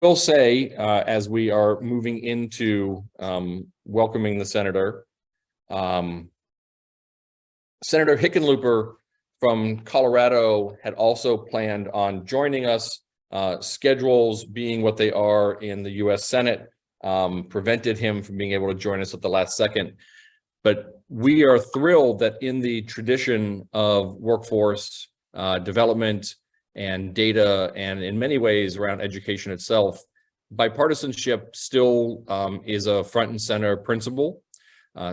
will say, as we are moving into welcoming the senator, Senator Hickenlooper from Colorado had also planned on joining us. Schedules being what they are in the U.S. Senate prevented him from being able to join us at the last second. But we are thrilled that in the tradition of workforce development and data, and in many ways around education itself, bipartisanship still is a front and center principle.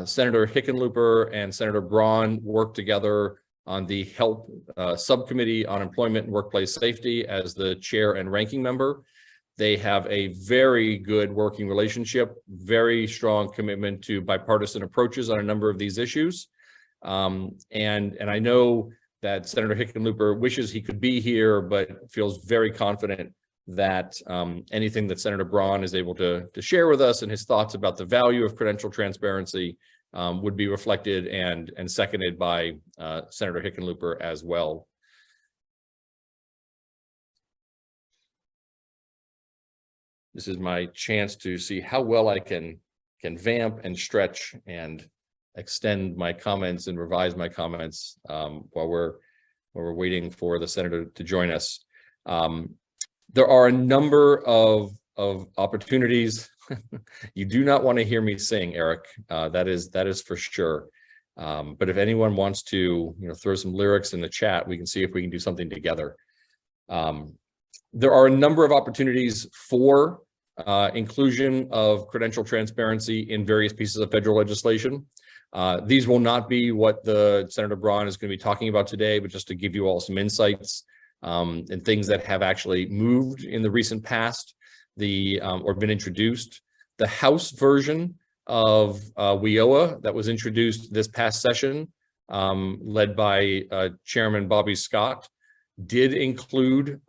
Senator Hickenlooper and Senator Braun worked together on the Health Subcommittee on Employment and Workplace Safety as the chair and ranking member. They have a very good working relationship, very strong commitment to bipartisan approaches on a number of these issues. And I know that Senator Hickenlooper wishes he could be here, but feels very confident that anything that Senator Braun is able to share with us and his thoughts about the value of credential transparency would be reflected and seconded by Senator Hickenlooper as well. This is my chance to see how well I can vamp and stretch and extend my comments and revise my comments while we're waiting for the senator to join us. There are a number of opportunities. You do not want to hear me sing, Eric. That is for sure. But if anyone wants to, throw some lyrics in the chat, we can see if we can do something together. There are a number of opportunities for inclusion of credential transparency in various pieces of federal legislation. These will not be what the Senator Braun is going to be talking about today, but just to give you all some insights and things that have actually moved in the recent past, or been introduced. The House version of WIOA that was introduced this past session, led by Chairman Bobby Scott, did include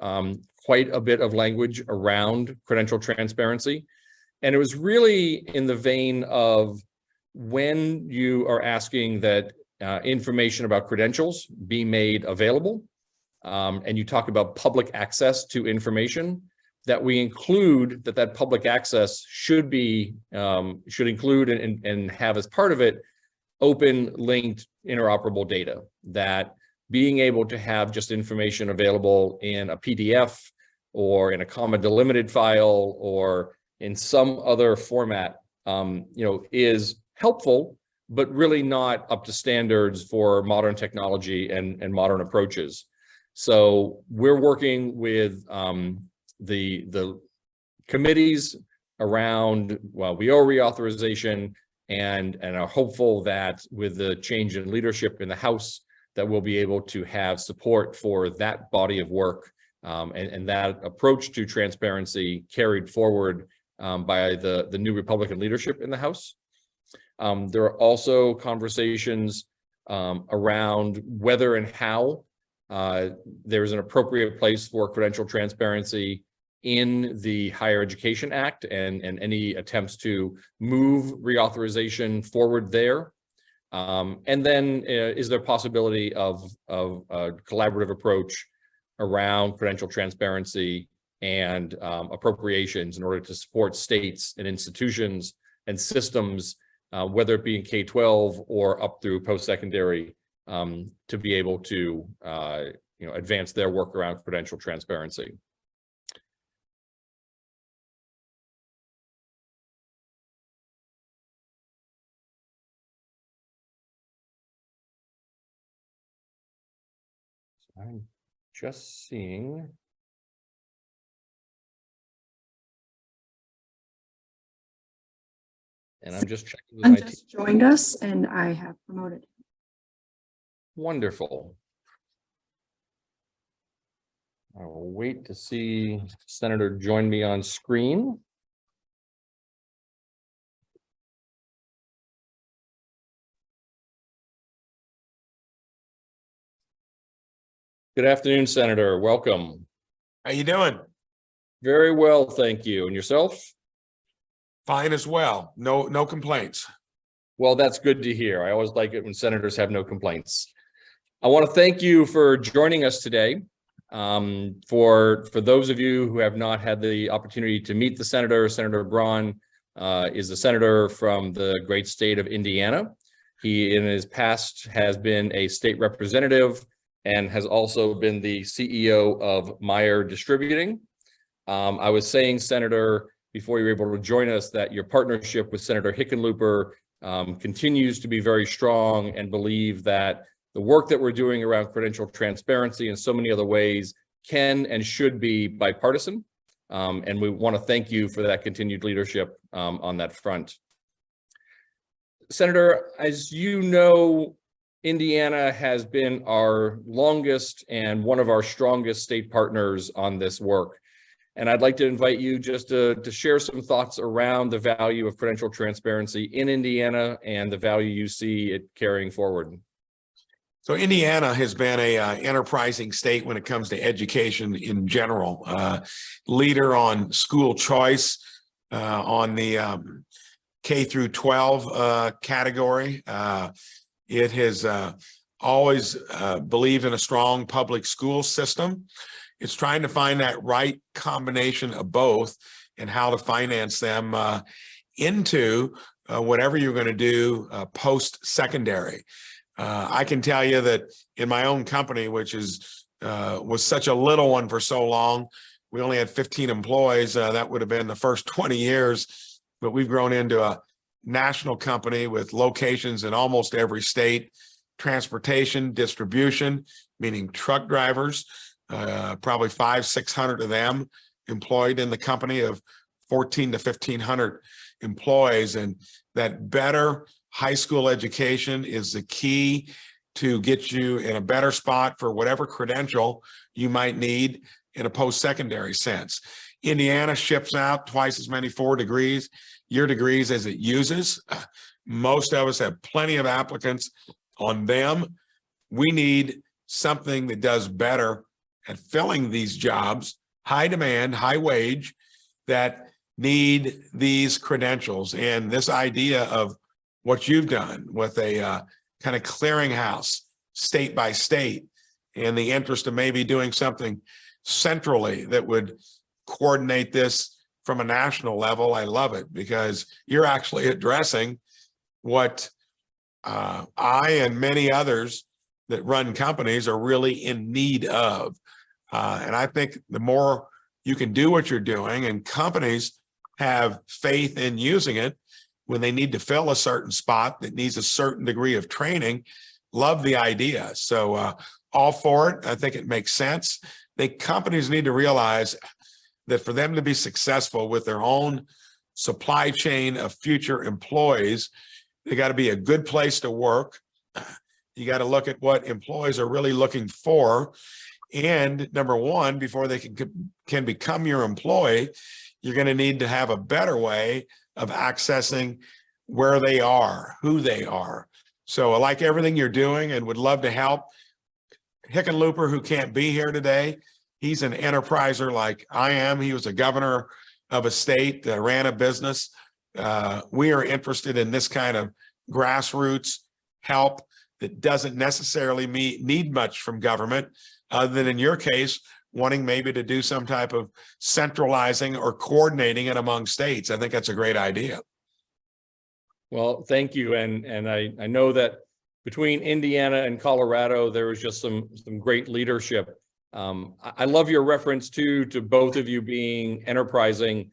quite a bit of language around credential transparency. And it was really in the vein of when you are asking that information about credentials be made available, and you talk about public access to information, that we include that public access should include and have as part of it open, linked, interoperable data, that being able to have just information available in a PDF or in a comma delimited file or in some other format, is helpful, but really not up to standards for modern technology and modern approaches. So we're working with the committees around WIOA reauthorization and are hopeful that with the change in leadership in the House, that we'll be able to have support for that body of work and that approach to transparency carried forward by the new Republican leadership in the House. There are also conversations around whether and how there's an appropriate place for credential transparency in the Higher Education Act and any attempts to move reauthorization forward there. And then is there possibility of a collaborative approach around credential transparency and appropriations in order to support states and institutions and systems, whether it be in K-12 or up through post-secondary, to be able to advance their work around credential transparency. I'm just seeing. And I'm just checking with my team. Joined us and I have promoted him. Wonderful. I will wait to see Senator join me on screen. Good afternoon, Senator. Welcome. How you doing? Very well, thank you. And yourself? Fine as well. No complaints. Well, that's good to hear. I always like it when senators have no complaints. I want to thank you for joining us today. For those of you who have not had the opportunity to meet the senator, Senator Braun is a senator from the great state of Indiana. He, in his past, has been a state representative and has also been the CEO of Meyer Distributing. I was saying, Senator, before you were able to join us, that your partnership with Senator Hickenlooper continues to be very strong, and believe that the work that we're doing around credential transparency and so many other ways can and should be bipartisan. And we want to thank you for that continued leadership on that front. Senator, as you know, Indiana has been our longest and one of our strongest state partners on this work. And I'd like to invite you just to share some thoughts around the value of credential transparency in Indiana and the value you see it carrying forward. So Indiana has been a enterprising state when it comes to education in general. Leader on school choice on the K through 12 category. It has always believed in a strong public school system. It's trying to find that right combination of both and how to finance them into whatever you're going to do post-secondary. I can tell you that in my own company, which was such a little one for so long, we only had 15 employees. That would have been the first 20 years, but we've grown into a national company with locations in almost every state, transportation, distribution, meaning truck drivers, probably 500-600 of them employed in the company, of 1,400 to 1,500 employees. And that better high school education is the key to get you in a better spot for whatever credential you might need in a post-secondary sense. Indiana ships out twice as many 4-year degrees as it uses. Most of us have plenty of applicants on them. We need something that does better at filling these jobs, high demand, high wage, that need these credentials. And this idea of what you've done with a kind of clearinghouse state by state, and the interest of maybe doing something centrally that would coordinate this from a national level. I love it, because you're actually addressing what I and many others that run companies are really in need of. And I think the more you can do what you're doing, and companies have faith in using it when they need to fill a certain spot that needs a certain degree of training, love the idea. So all for it. I think it makes sense. Companies need to realize that for them to be successful with their own supply chain of future employees, they got to be a good place to work. You got to look at what employees are really looking for. And number one, before they can become your employee, you're going to need to have a better way of accessing where they are, who they are. So I like everything you're doing and would love to help. Hickenlooper, who can't be here today, he's an enterpriser like I am. He was a governor of a state that ran a business. We are interested in this kind of grassroots help that doesn't necessarily need much from government, other than in your case, wanting maybe to do some type of centralizing or coordinating it among states. I think that's a great idea. Well, thank you. And I know that between Indiana and Colorado, there was just some great leadership. I love your reference to both of you being enterprising.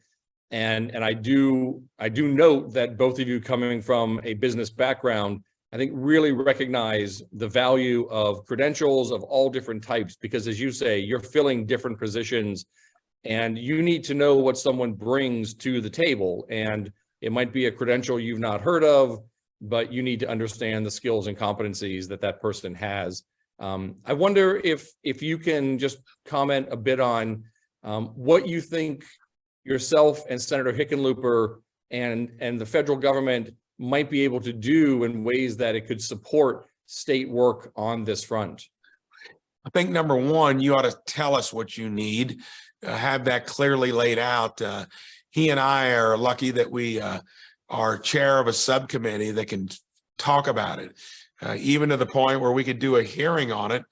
And I do note that both of you, coming from a business background, I think really recognize the value of credentials of all different types, because as you say, you're filling different positions and you need to know what someone brings to the table. And it might be a credential you've not heard of, but you need to understand the skills and competencies that person has. I wonder if you can just comment a bit on what you think yourself and Senator Hickenlooper and the federal government might be able to do in ways that it could support state work on this front. I think number one, you ought to tell us what you need, have that clearly laid out. He and I are lucky that we are chair of a subcommittee that can talk about it, even to the point where we could do a hearing on it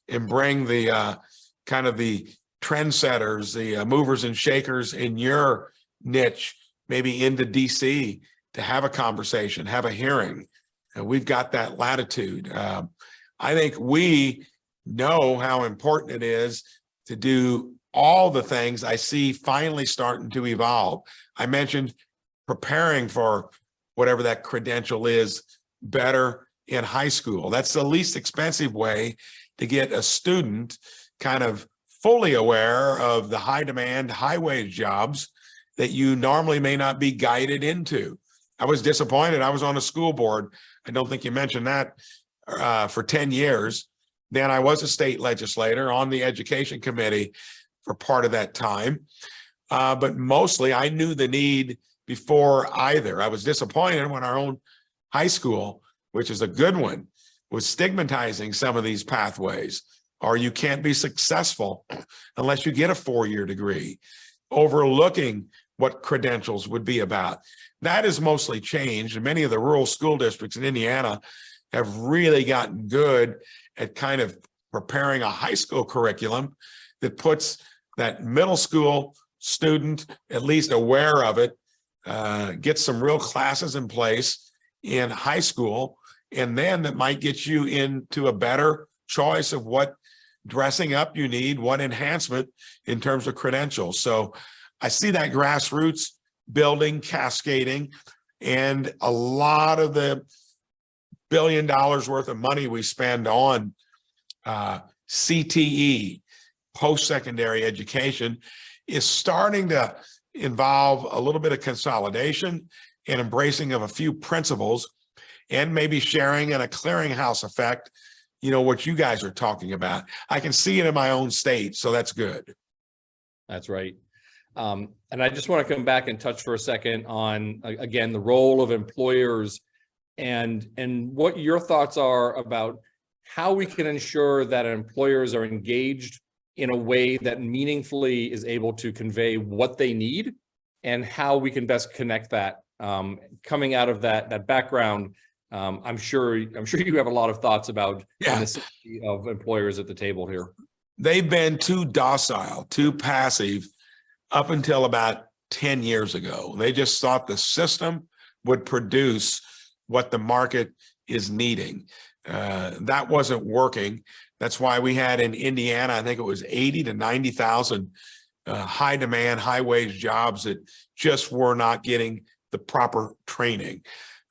and bring the kind of the trendsetters, the movers and shakers in your niche, maybe into DC to have a conversation, have a hearing. And we've got that latitude. I think we know how important it is to do all the things I see finally starting to evolve. I mentioned preparing for whatever that credential is better in high school. That's the least expensive way to get a student kind of fully aware of the high demand, high wage jobs that you normally may not be guided into. I was disappointed. I was on a school board. I don't think you mentioned that for 10 years. Then I was a state legislator on the education committee for part of that time. But mostly I knew the need before either. I was disappointed when our own high school, which is a good one, was stigmatizing some of these pathways, or you can't be successful unless you get a 4-year degree, overlooking what credentials would be about. That has mostly changed, and many of the rural school districts in Indiana have really gotten good at kind of preparing a high school curriculum that puts that middle school student at least aware of it, gets some real classes in place in high school, and then that might get you into a better choice of what dressing up you need, what enhancement in terms of credentials. So I see that grassroots building, cascading, and a lot of the $1 billion worth of money we spend on CTE, post-secondary education, is starting to involve a little bit of consolidation and embracing of a few principles, and maybe sharing in a clearinghouse effect, you know, what you guys are talking about. I can see it in my own state, so that's good. That's right. And I just want to come back and touch for a second on, again, the role of employers and what your thoughts are about how we can ensure that employers are engaged in a way that meaningfully is able to convey what they need, and how we can best connect that. Coming out of that background, I'm sure you have a lot of thoughts about the necessity of employers at the table here. They've been too docile, too passive up until about 10 years ago. They just thought the system would produce what the market is needing. That wasn't working. That's why we had in Indiana, I think it was 80 to 90,000 high demand, high wage jobs that just were not getting the proper training.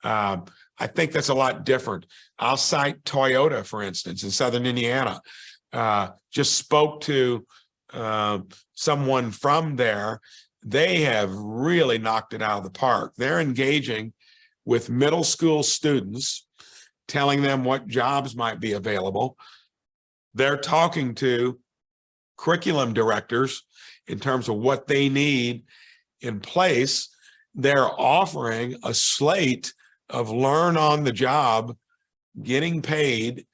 I think that's a lot different. I'll cite Toyota, for instance, in Southern Indiana. Just spoke to someone from there. They have really knocked it out of the park. They're engaging with middle school students, telling them what jobs might be available. They're talking to curriculum directors in terms of what they need in place. They're offering a slate of learn on the job, getting paid,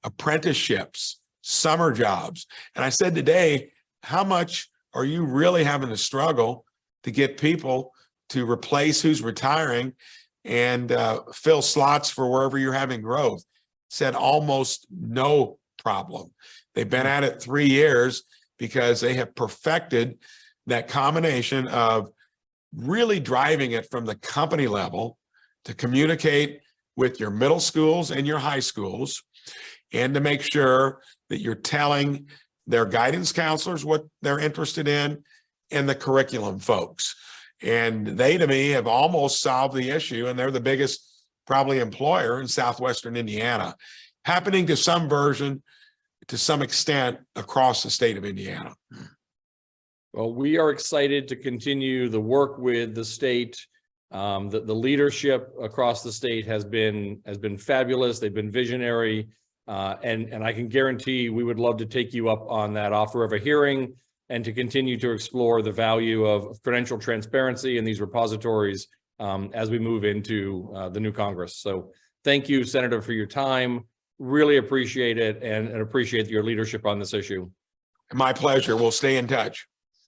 apprenticeships, summer jobs. And I said today, how much are you really having to struggle to get people to replace who's retiring and fill slots for wherever you're having growth? Said almost no problem. They've been at it 3 years because they have perfected that combination of really driving it from the company level to communicate with your middle schools and your high schools, and to make sure that you're telling their guidance counselors what they're interested in, and the curriculum folks. And they, to me, have almost solved the issue, and they're the biggest probably employer in Southwestern Indiana, happening to some version, to some extent, across the state of Indiana. Well, we are excited to continue the work with the state. The leadership across the state has been fabulous. They've been visionary, and I can guarantee we would love to take you up on that offer of a hearing, and to continue to explore the value of credential transparency in these repositories as we move into the new Congress. So thank you, Senator, for your time. Really appreciate it, and appreciate your leadership on this issue. My pleasure. We'll stay in touch.